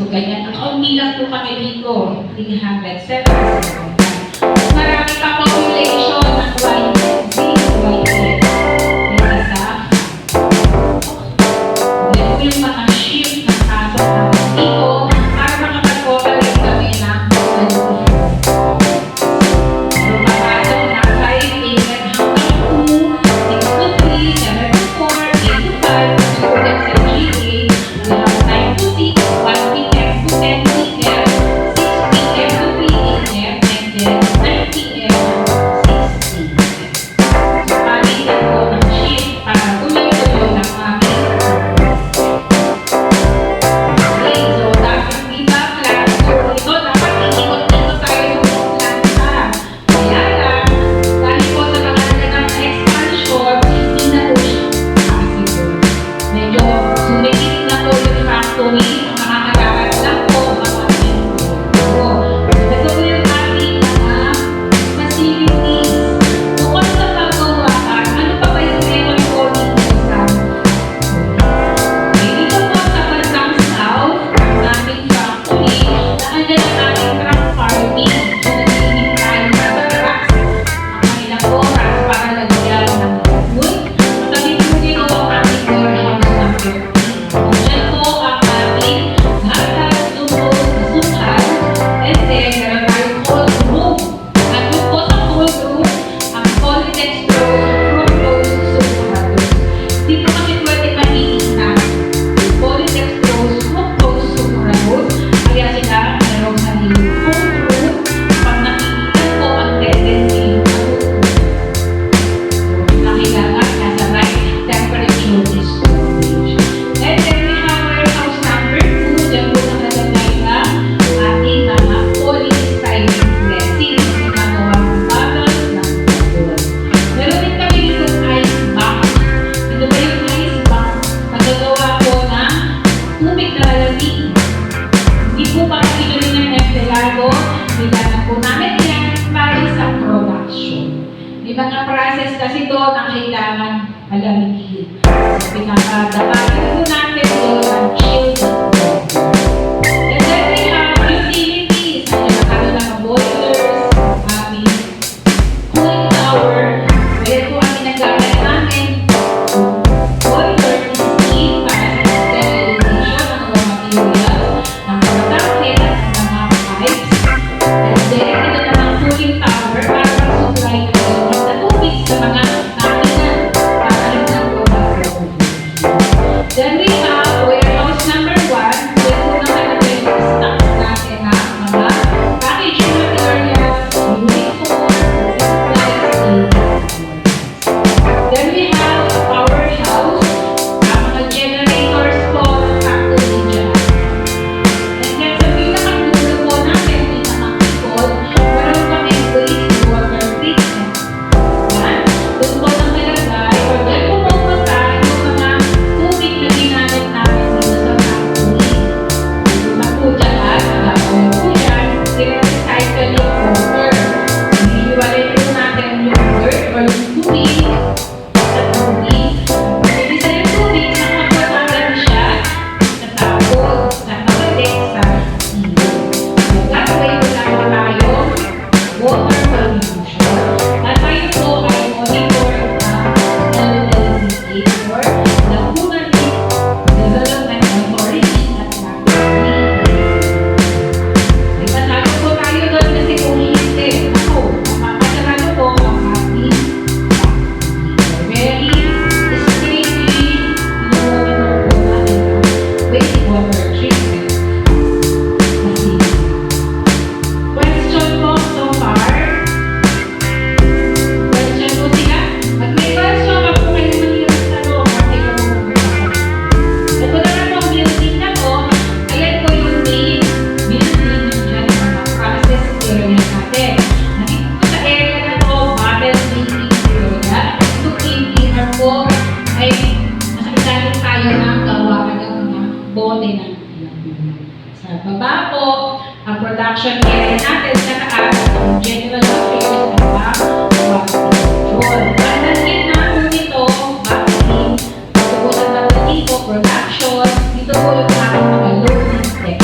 ganyan. Nakaunti lang po kami dito. 307. Mas marami pa population ng YNC, YNC. May isa. Yan po yung mga shift ng pasok namin dito para makapag-operate kami ng mga process kasi doon ang kailangan malamigin. So, pinakadapatin po natin doon ang shield. And then we have utilities. Ayan, nakano lang ang boilers, aming cooling tower. Kaya po ang ginagamit namin, boiler is key para sa sterilization ng raw materials, ng mga tangkit at mga pipes. And then, ito naman cooling tower para supply ng sa mga takinan para rin ng global. Then we have warehouse number 1. Dito po nakalagay yung stock natin na mga packaging materials, uniform, supplies, then we have a powerhouse, mga generators po ng factory dyan. And then sa pinakadulo po natin, pinakakikod, meron kami wastewater treatment. Doon po nang nilagay, or dahil pumupunta yung mga tubig na ginamit namin dito sa factory. Yung po dyan, gagawin po yan, i-recycle yung water. Hinihiwalay po natin yung dirt or yung tubig sa tubig. Pagkakita yung tubig, nakapagalan siya sa tapos, nakabalik sa silo. So that way, wala pa tayong water pollution. At tayo po ay monitor ng LLDA or Laguna Development Authority at Laguna. May panalo po tayo doon kasi kung hindi, ako, makakasarado po ang ating very strictly monitor po natin ang wastewater treatment. Question po so far? Question po sila? Pag may question, wag po kayo mahirap tanong. Okay ka po mag-usapan. Ito na lang po building na to. Ayan po yung main building dyan ng mga process area natin. Nandito po sa area na to, bottle making area. Ito cleaner po ay nakailalim tayo ng gawaran ng mga bote ng sa baba po, ang production area natin sa taas, ang general affairs at water control. Ang gitna po nito, vacuum, dito po sa dito, production, dito po yung ating mga loading deck.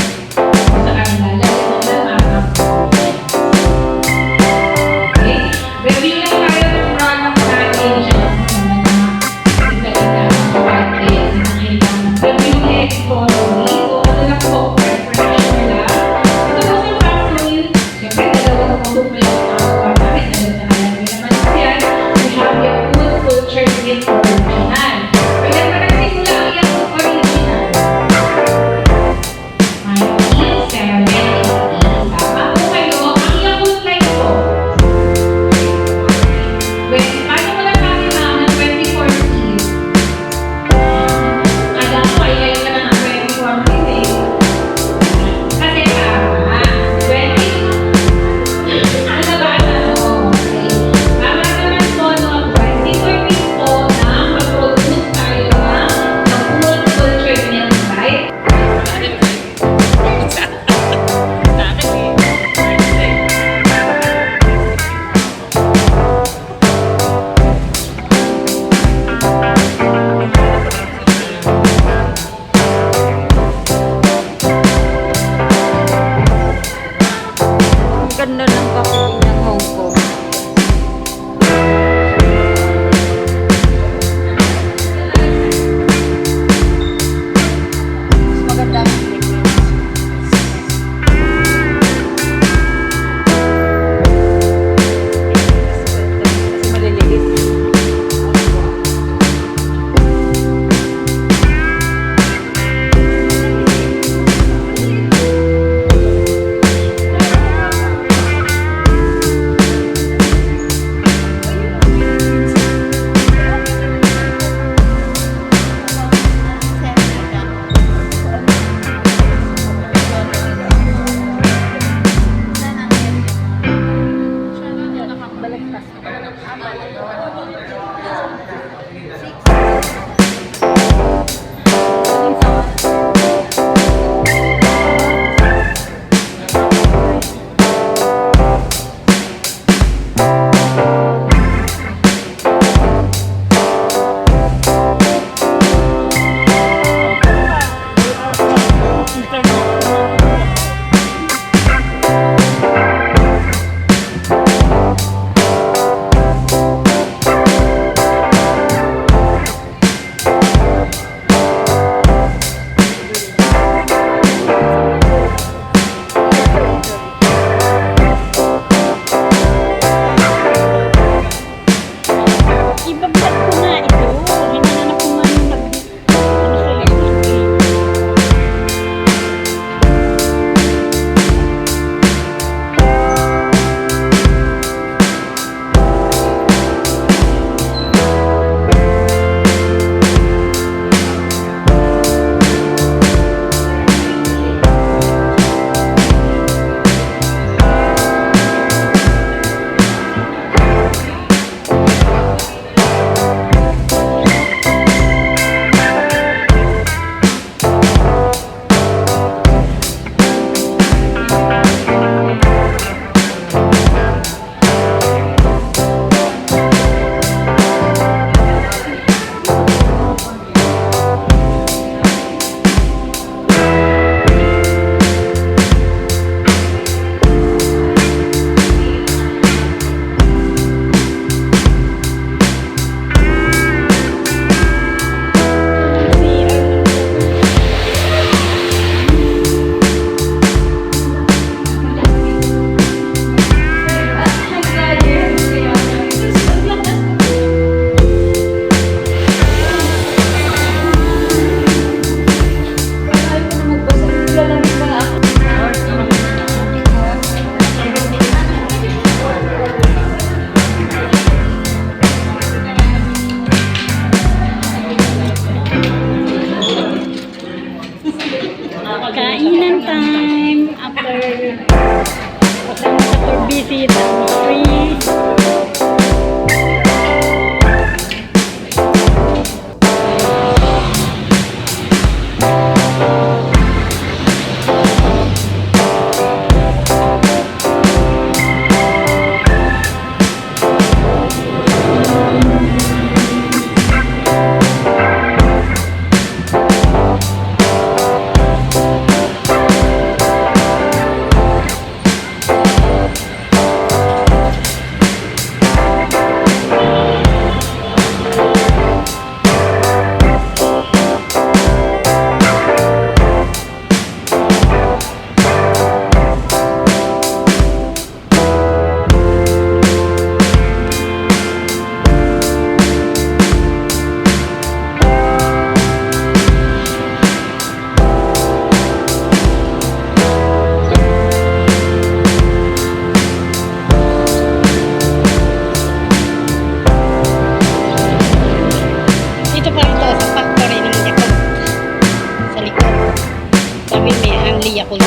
Yakult.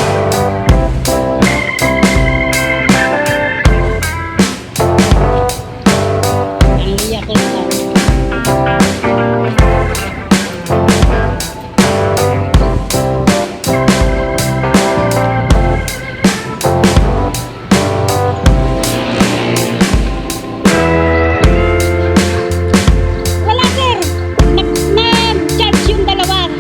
Ang Yakult lang. Wala sir. Na-charge yung dalawa.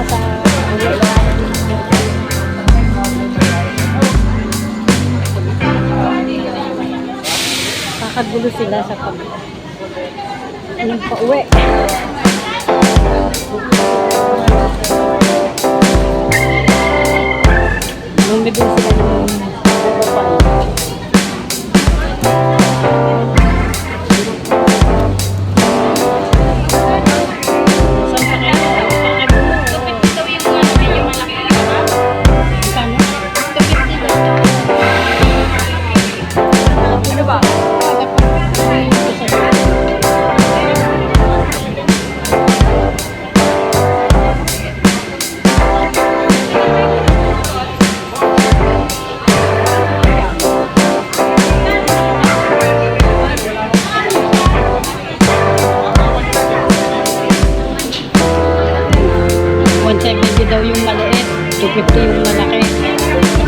sa kakagulo sila sa pag anong pauwi. Bumibili sila ng bubapay. Saan pa kayo? Ano ba? $170 daw yung maliit, $250 yung malaki.